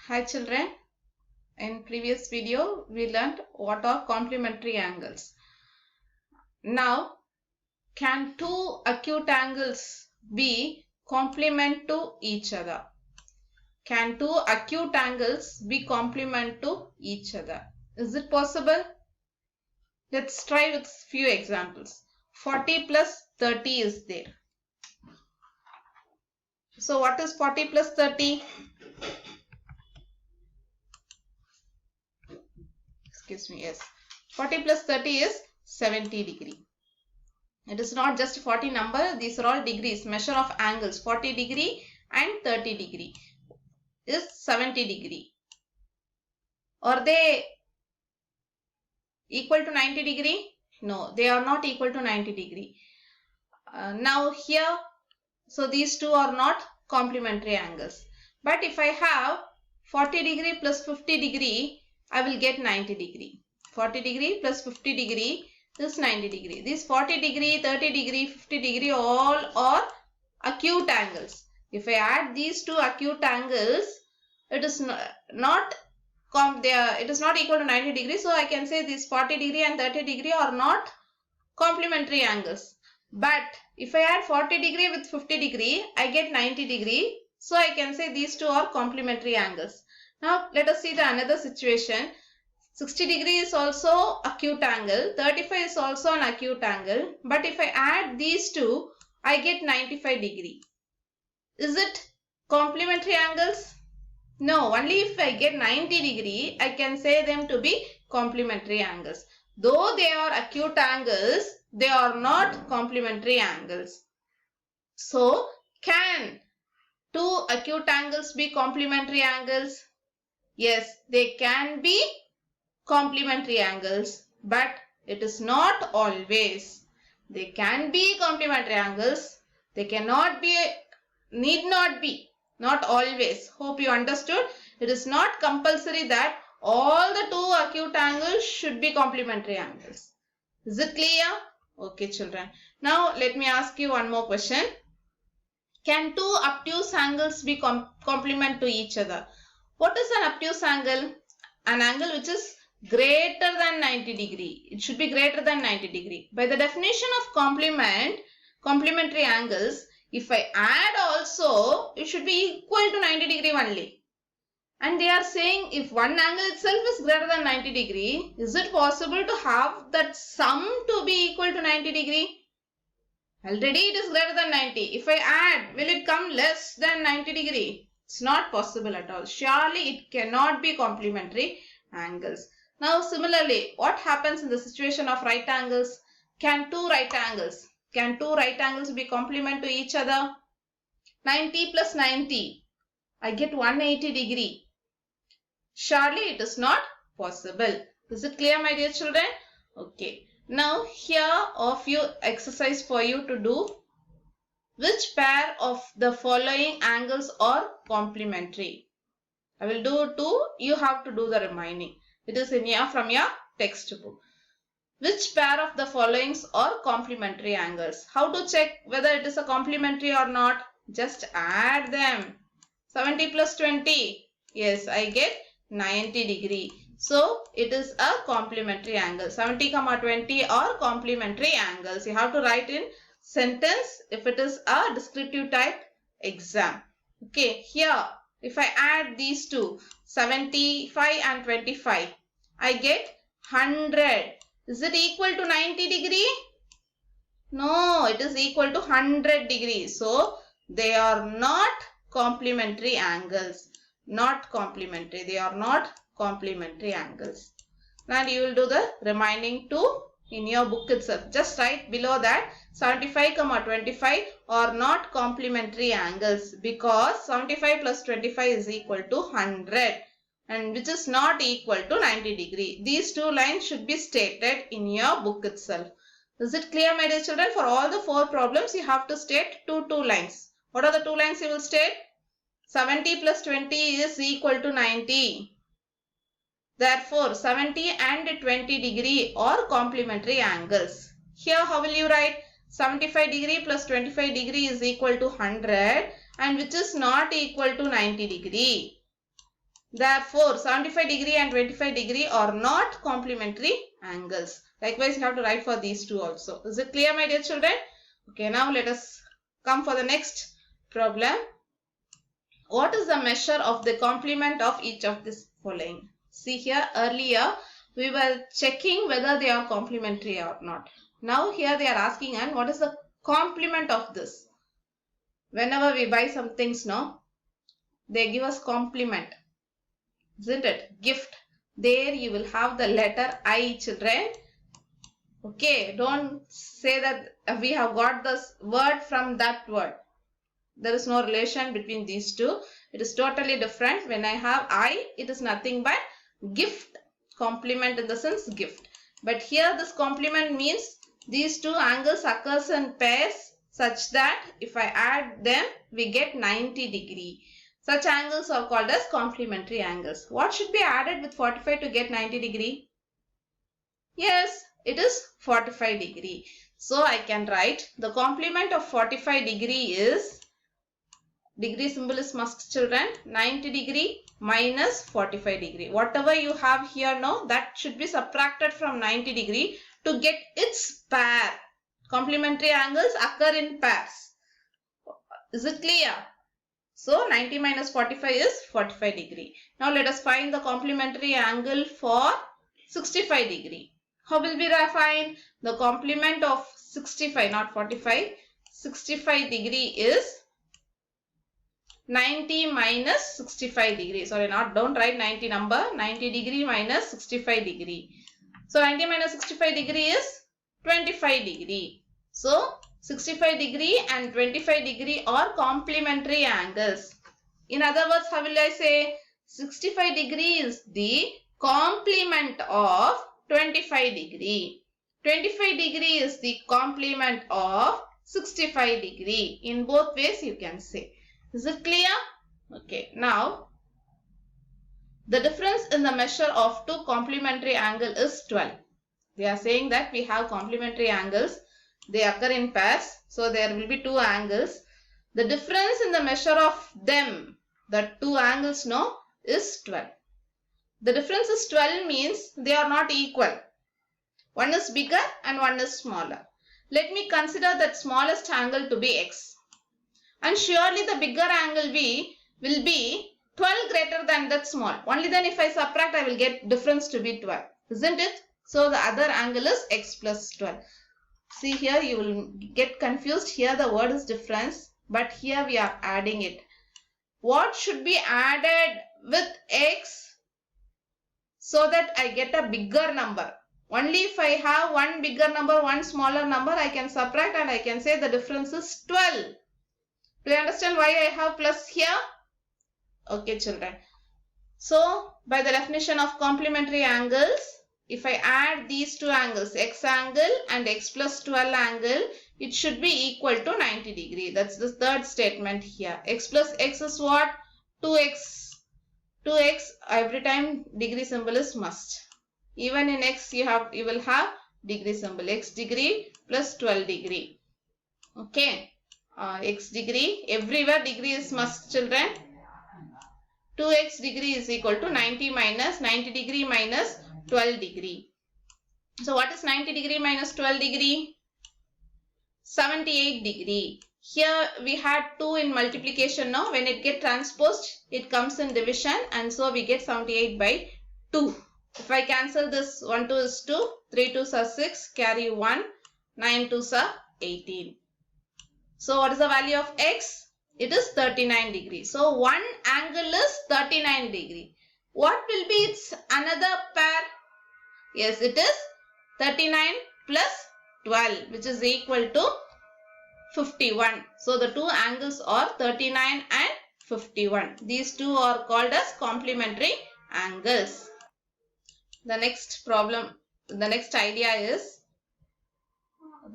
Hi children, in previous video we learnt what are complementary angles. Now, can two acute angles be complement to each other? Can two acute angles be complement to each other? Is it possible? Let's try with few examples. 40 plus 30 is there. So what is 40 plus 30? Excuse me, yes. 40 plus 30 is 70 degree. It is not just 40 number, these are all degrees, measure of angles. 40 degree and 30 degree is 70 degree. Are they equal to 90 degree? No, they are not equal to 90 degree. Now here, so these two are not complementary angles. But if I have 40 degree plus 50 degree, I will get 90 degree. 40 degree plus 50 degree is 90 degree. These 40 degree, 30 degree, 50 degree all are acute angles. If I add these two acute angles, it is not equal to 90 degree. So I can say these 40 degree and 30 degree are not complementary angles. But if I add 40 degree with 50 degree, I get 90 degree. So I can say these two are complementary angles. Now let us see the another situation. 60 degree is also acute angle, 35 is also an acute angle, but if I add these two, I get 95 degree. Is it complementary angles? No, only if I get 90 degree, I can say them to be complementary angles. Though they are acute angles, they are not complementary angles. So, can two acute angles be complementary angles? Yes, they can be complementary angles, but it is not always. They can be complementary angles. They cannot be, need not be, not always. Hope you understood. It is not compulsory that all the two acute angles should be complementary angles. Is it clear? Okay, children. Now, let me ask you one more question. Can two obtuse angles be complement to each other? What is an obtuse angle? An angle which is greater than 90 degree. It should be greater than 90 degree. By the definition of complementary angles, if I add also, it should be equal to 90 degree only. And they are saying if one angle itself is greater than 90 degree, is it possible to have that sum to be equal to 90 degree? Already it is greater than 90. If I add, will it come less than 90 degree? It's not possible at all. Surely it cannot be complementary angles. Now similarly, what happens in the situation of right angles? Can two right angles be complement to each other? 90 plus 90, I get 180 degree. Surely it is not possible. Is it clear, my dear children? Okay. Now here a few exercise for you to do. Which pair of the following angles are complementary? I will do two. You have to do the remaining. It is in here from your textbook. Which pair of the followings are complementary angles? How to check whether it is a complementary or not? Just add them. 70 plus 20. Yes, I get 90 degree. So, it is a complementary angle. 70, 20 are complementary angles. You have to write in sentence if it is a descriptive type exam. Okay, here if I add these two, 75 and 25, I get 100. Is it equal to 90 degree? No, it is equal to 100 degrees. So, they are not complementary angles. Not complementary. They are not complementary angles. Now, you will do the remaining two in your book itself. Just write below that 75, 25 are not complementary angles because 75 plus 25 is equal to 100 and which is not equal to 90 degree. These two lines should be stated in your book itself. Is it clear, my dear children? For all the four problems, you have to state two lines. What are the two lines you will state? 70 plus 20 is equal to 90. Therefore, 70 and 20 degree are complementary angles. Here, how will you write? 75 degree plus 25 degree is equal to 100 and which is not equal to 90 degree. Therefore, 75 degree and 25 degree are not complementary angles. Likewise, you have to write for these two also. Is it clear, my dear children? Okay, now let us come for the next problem. What is the measure of the complement of each of this following? See here, earlier we were checking whether they are complementary or not. Now here they are asking, and what is the complement of this? Whenever we buy some things, no, they give us complement, isn't it? Gift. There you will have the letter I, children. Okay, don't say that we have got this word from that word. There is no relation between these two. It is totally different. When I have I, it is nothing but gift. Complement in the sense gift. But here this complement means these two angles occurs in pairs such that if I add them, we get 90 degree. Such angles are called as complementary angles. What should be added with 45 to get 90 degree? Yes, it is 45 degree. So I can write the complement of 45 degree is, degree symbol is must, children, 90 degree minus 45 degree. Whatever you have here now, that should be subtracted from 90 degree to get its pair. Complementary angles occur in pairs. Is it clear? So 90 minus 45 is 45 degree. Now let us find the complementary angle for 65 degree. How will we find the complement of 65, not 45? 65 degree is 90 minus 65 degree. Sorry, don't write 90 number. 90 degree minus 65 degree. So 90 minus 65 degree is 25 degree. So 65 degree and 25 degree are complementary angles. In other words, how will I say? 65 degree is the complement of 25 degree. 25 degree is the complement of 65 degree. In both ways you can say. Is it clear? Okay. Now, the difference in the measure of two complementary angles is 12. They are saying that we have complementary angles. They occur in pairs. So, there will be two angles. The difference in the measure of them, the two angles, no, is 12. The difference is 12 means they are not equal. One is bigger and one is smaller. Let me consider that smallest angle to be x. And surely the bigger angle V will be 12 greater than that small. Only then if I subtract, I will get difference to be 12. Isn't it? So the other angle is x plus 12. See here, you will get confused. Here the word is difference, but here we are adding it. What should be added with x so that I get a bigger number? Only if I have one bigger number, one smaller number, I can subtract and I can say the difference is 12. Do you understand why I have plus here? Okay, children. So, by the definition of complementary angles, if I add these two angles, x angle and x plus 12 angle, it should be equal to 90 degree. That's the third statement here. X plus x is what? 2x. 2x, every time degree symbol is must. Even in x, you will have degree symbol. X degree plus 12 degree. Okay. X degree, everywhere degree is must, children. 2x degree is equal to 90 degree minus 12 degree. So what is 90 degree minus 12 degree? 78 degree. Here we had 2 in multiplication now. When it get transposed, it comes in division and so we get 78 by 2. If I cancel this, 1 2 is 2, 3 2s are 6, carry 1, 9 2s are 18. So what is the value of x? It is 39 degree. So one angle is 39 degree. What will be its another pair? Yes, it is 39 plus 12, which is equal to 51. So the two angles are 39 and 51. These two are called as complementary angles. The next problem, the next idea is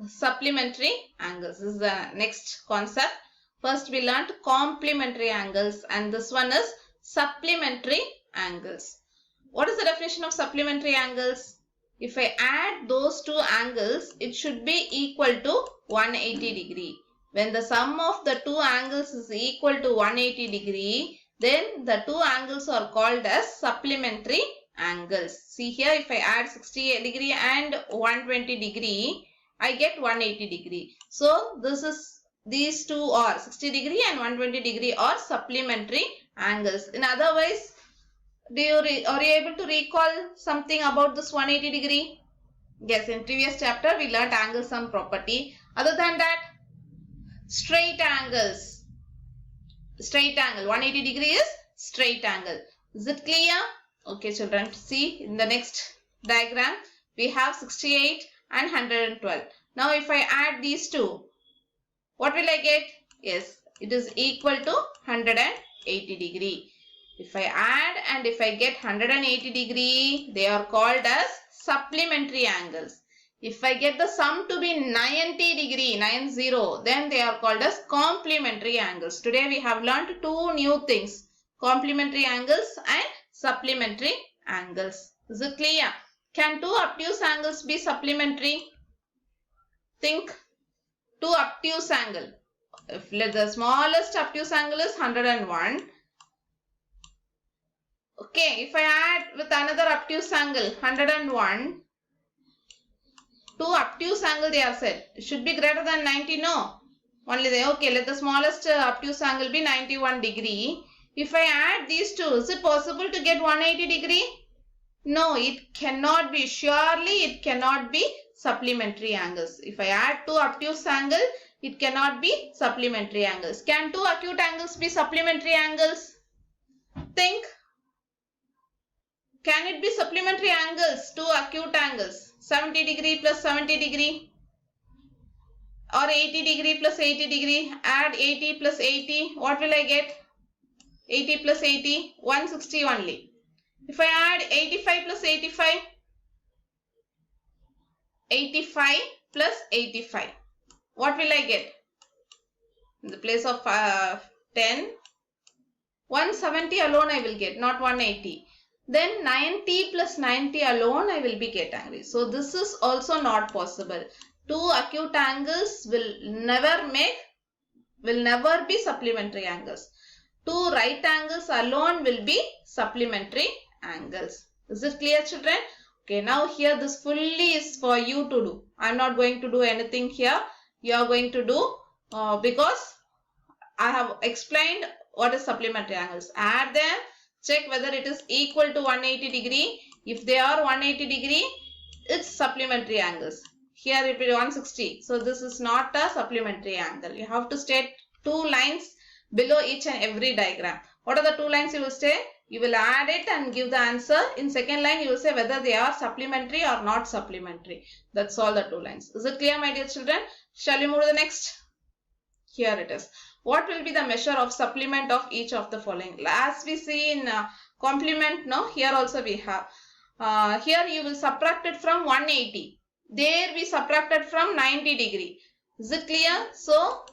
supplementary angles. This is the next concept. First we learned complementary angles and this one is supplementary angles. What is the definition of supplementary angles? If I add those two angles, it should be equal to 180 degree. When the sum of the two angles is equal to 180 degree, then the two angles are called as supplementary angles. See here, if I add 60 degree and 120 degree, I get 180 degree. So these two are 60 degree and 120 degree are supplementary angles. In other words, are you able to recall something about this 180 degree? Yes, in previous chapter we learnt angle sum property. Other than that, straight angles. Straight angle, 180 degree is straight angle. Is it clear? Okay children, see in the next diagram we have 68 and 112. Now if I add these two, what will I get? Yes, it is equal to 180 degree. If I add and if I get 180 degree, they are called as supplementary angles. If I get the sum to be 90 degree, 90, then they are called as complementary angles. Today we have learned two new things, complementary angles and supplementary angles. Is it clear? Can two obtuse angles be supplementary? Think. Two obtuse angle. If the smallest obtuse angle is 101. Okay, if I add with another obtuse angle 101, two obtuse angle they are said. It should be greater than 90, no? Only they, okay, let the smallest obtuse angle be 91 degree. If I add these two, is it possible to get 180 degree? No, it cannot be. Surely it cannot be supplementary angles. If I add two obtuse angle, it cannot be supplementary angles. Can two acute angles be supplementary angles? Think. Can it be supplementary angles? Two acute angles. 70 degree plus 70 degree. Or 80 degree plus 80 degree. Add 80 plus 80. What will I get? 80 plus 80. 160 only. If I add 85 plus 85. 85 plus 85. What will I get? In the place of 10. 170 alone I will get. Not 180. Then 90 plus 90 alone I will be getting. So this is also not possible. Two acute angles will never be supplementary angles. Two right angles alone will be supplementary angles. Is it clear children? Okay, now here this fully is for you to do. I am not going to do anything here. You are going to do because I have explained what is supplementary angles. Add them. Check whether it is equal to 180 degree. If they are 180 degree, it's supplementary angles. Here it will be 160. So this is not a supplementary angle. You have to state two lines below each and every diagram. What are the two lines you will say? You will add it and give the answer. In second line, you will say whether they are supplementary or not supplementary. That's all the two lines. Is it clear, my dear children? Shall we move to the next? Here it is. What will be the measure of supplement of each of the following? As we see in complement, no, here also we have. Here you will subtract it from 180. There we subtracted from 90 degree. Is it clear? So,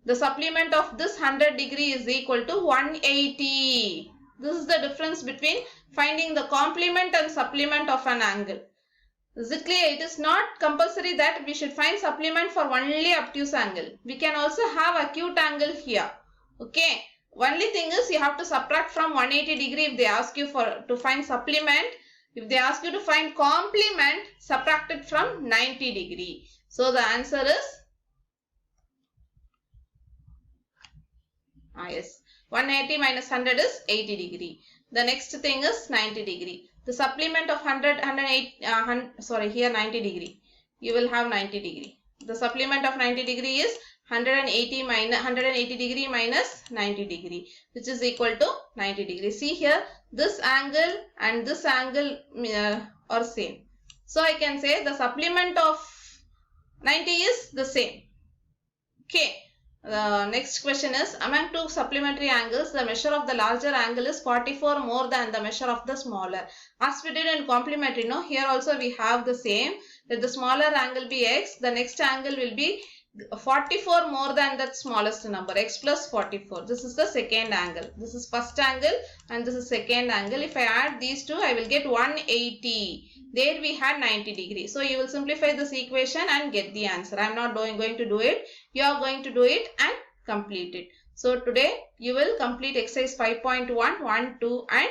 the supplement of this 100 degree is equal to 180. This is the difference between finding the complement and supplement of an angle. Is it clear? It is not compulsory that we should find supplement for only obtuse angle. We can also have acute angle here. Okay. Only thing is you have to subtract from 180 degree if they ask you to find supplement. If they ask you to find complement, subtract it from 90 degree. So the answer is yes. 180 minus 100 is 80 degree. The next thing is 90 degree. The supplement of 90 degree. You will have 90 degree. The supplement of 90 degree is 180 degree minus 90 degree, which is equal to 90 degree. See here, this angle and this angle are same. So I can say the supplement of 90 is the same. Okay. The next question is, among two supplementary angles, the measure of the larger angle is 44 more than the measure of the smaller. As we did in complementary, no, here also we have the same. Let the smaller angle be x, the next angle will be 44 more than that smallest number, x plus 44. This is the second angle. This is first angle and this is second angle. If I add these two, I will get 180. There we had 90 degrees. So you will simplify this equation and get the answer. I am not going to do it. You are going to do it and complete it. So today you will complete exercise 5.1, 1, 2 and